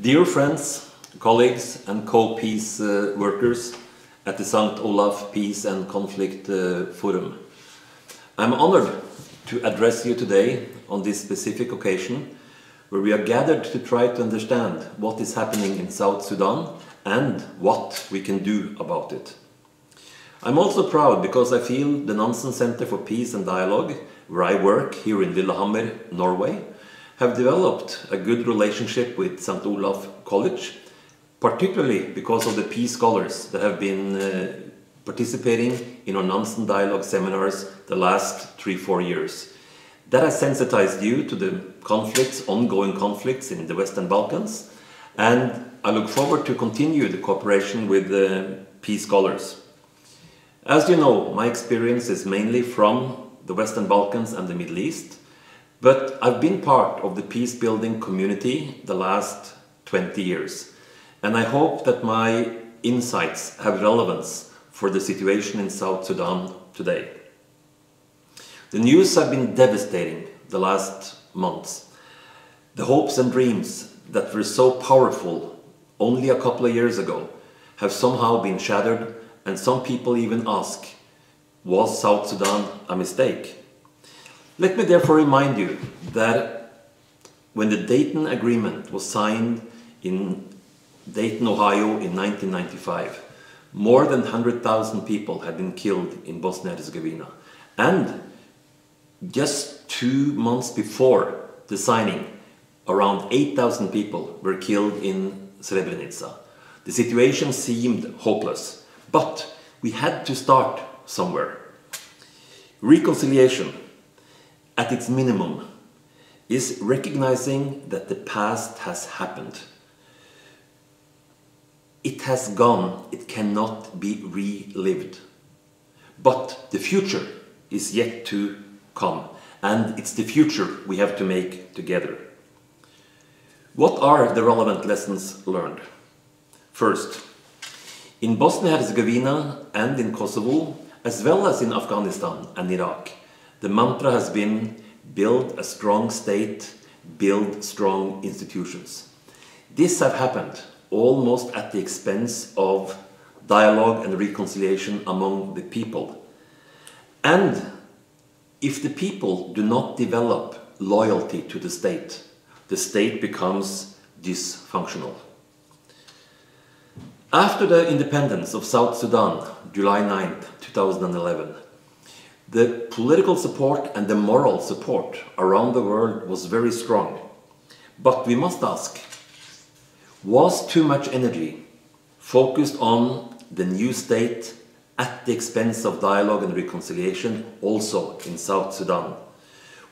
Dear friends, colleagues and co-peace workers at the St. Olaf Peace and Conflict Forum, I'm honored to address you today on this specific occasion where we are gathered to try to understand what is happening in South Sudan and what we can do about it. I'm also proud because I feel the Nansen Center for Peace and Dialogue, where I work here in Lillehammer, Norway, have developed a good relationship with St. Olaf College, particularly because of the peace scholars that have been participating in our Nansen Dialogue seminars the last 3-4 years. That has sensitized you to the ongoing conflicts in the Western Balkans, and I look forward to continue the cooperation with peace scholars. As you know, my experience is mainly from the Western Balkans and the Middle East, but I've been part of the peace-building community the last 20 years, and I hope that my insights have relevance for the situation in South Sudan today. The news have been devastating the last months. The hopes and dreams that were so powerful only a couple of years ago have somehow been shattered, and some people even ask, was South Sudan a mistake? Let me therefore remind you that when the Dayton Agreement was signed in Dayton, Ohio in 1995, more than 100,000 people had been killed in Bosnia and Herzegovina. And just 2 months before the signing, around 8,000 people were killed in Srebrenica. The situation seemed hopeless, but we had to start somewhere. Reconciliation, at its minimum, is recognizing that the past has happened. It has gone, it cannot be relived. But the future is yet to come, and it's the future we have to make together. What are the relevant lessons learned? First, in Bosnia and Herzegovina and in Kosovo, as well as in Afghanistan and Iraq, the mantra has been build a strong state, build strong institutions. This has happened almost at the expense of dialogue and reconciliation among the people. And if the people do not develop loyalty to the state becomes dysfunctional. After the independence of South Sudan, July 9, 2011, the political support and the moral support around the world was very strong. But we must ask, was too much energy focused on the new state at the expense of dialogue and reconciliation also in South Sudan?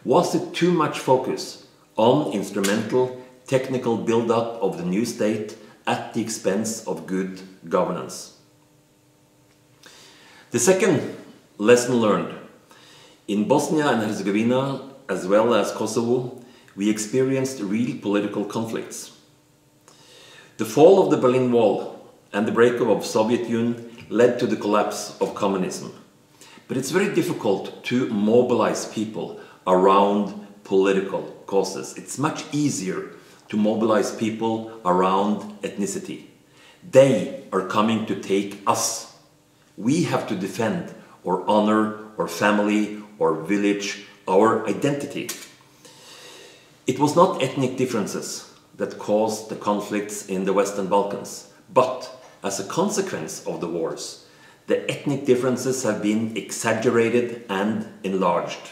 Was it too much focus on instrumental, technical build-up of the new state at the expense of good governance? The second lesson learned: in Bosnia and Herzegovina, as well as Kosovo, we experienced real political conflicts. The fall of the Berlin Wall and the breakup of the Soviet Union led to the collapse of communism. But it's very difficult to mobilize people around political causes. It's much easier to mobilize people around ethnicity. They are coming to take us. We have to defend or honor our family, our village, our identity. It was not ethnic differences that caused the conflicts in the Western Balkans, but as a consequence of the wars, the ethnic differences have been exaggerated and enlarged.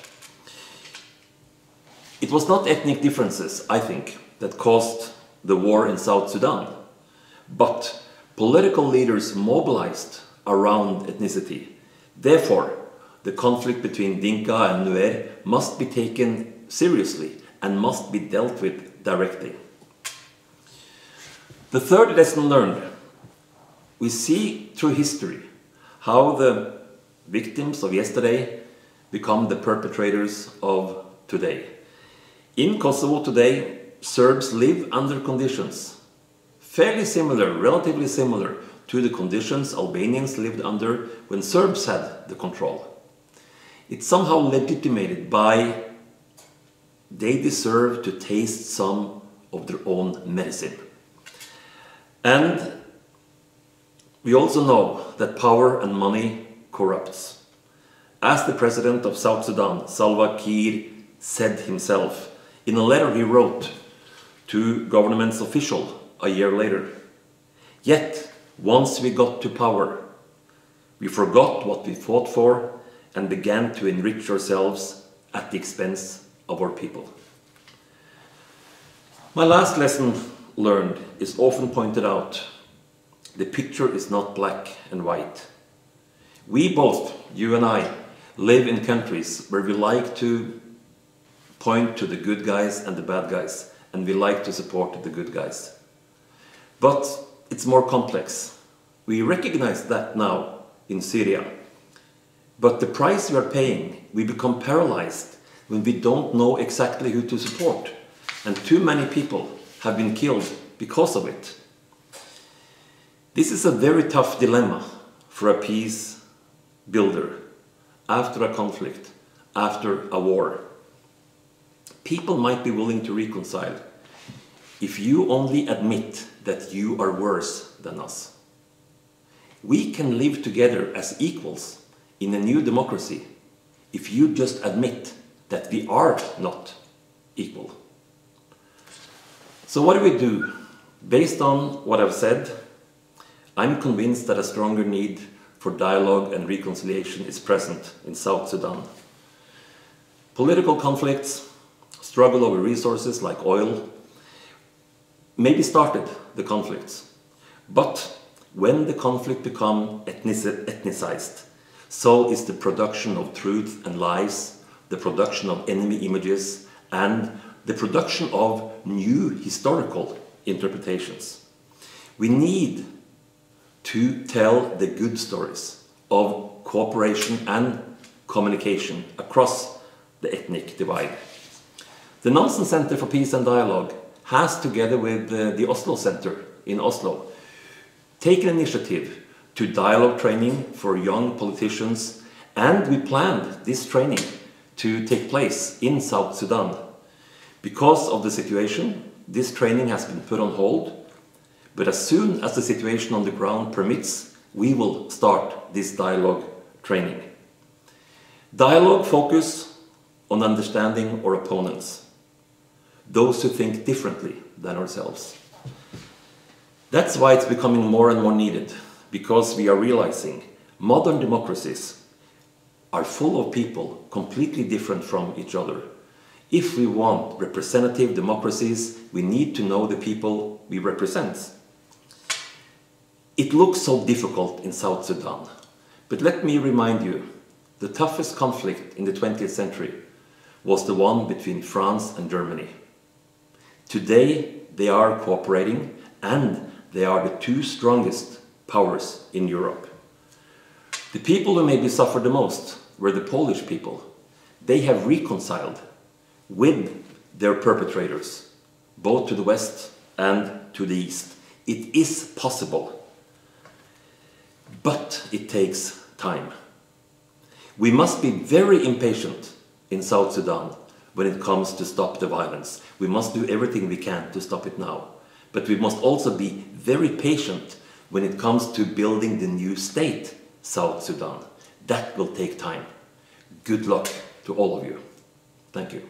It was not ethnic differences, I think, that caused the war in South Sudan, but political leaders mobilized around ethnicity. Therefore, the conflict between Dinka and Nuer must be taken seriously and must be dealt with directly. The third lesson learned: we see through history how the victims of yesterday become the perpetrators of today. In Kosovo today, Serbs live under conditions fairly similar, relatively similar to the conditions Albanians lived under when Serbs had the control. It's somehow legitimated by they deserve to taste some of their own medicine. And we also know that power and money corrupts. As the president of South Sudan, Salva Kiir, said himself in a letter he wrote to government's official a year later. Yet, once we got to power, we forgot what we fought for and began to enrich ourselves at the expense of our people. My last lesson learned is often pointed out. The picture is not black and white. We both, you and I, live in countries where we like to point to the good guys and the bad guys, and we like to support the good guys. But it's more complex. We recognize that now in Syria. But the price we are paying, we become paralyzed when we don't know exactly who to support. And too many people have been killed because of it. This is a very tough dilemma for a peace builder after a conflict, after a war. People might be willing to reconcile if you only admit that you are worse than us. We can live together as equals in a new democracy if you just admit that we are not equal. So what do we do? Based on what I've said, I'm convinced that a stronger need for dialogue and reconciliation is present in South Sudan. Political conflicts, struggle over resources like oil, maybe started the conflicts. But when the conflict becomes ethnicized, so is the production of truth and lies, the production of enemy images, and the production of new historical interpretations. We need to tell the good stories of cooperation and communication across the ethnic divide. The Nansen Center for Peace and Dialogue has, together with the Oslo Center in Oslo, taken initiative to dialogue training for young politicians, and we planned this training to take place in South Sudan. Because of the situation, this training has been put on hold, but as soon as the situation on the ground permits, we will start this dialogue training. Dialogue focuses on understanding our opponents, those who think differently than ourselves. That's why it's becoming more and more needed, because we are realizing modern democracies are full of people completely different from each other. If we want representative democracies, we need to know the people we represent. It looks so difficult in South Sudan, but let me remind you, the toughest conflict in the 20th century was the one between France and Germany. Today, they are cooperating, and they are the two strongest powers in Europe. The people who maybe suffered the most were the Polish people. They have reconciled with their perpetrators, both to the west and to the east. It is possible, but it takes time. We must be very impatient in South Sudan when it comes to stop the violence. We must do everything we can to stop it now. But we must also be very patient when it comes to building the new state, South Sudan. That will take time. Good luck to all of you. Thank you.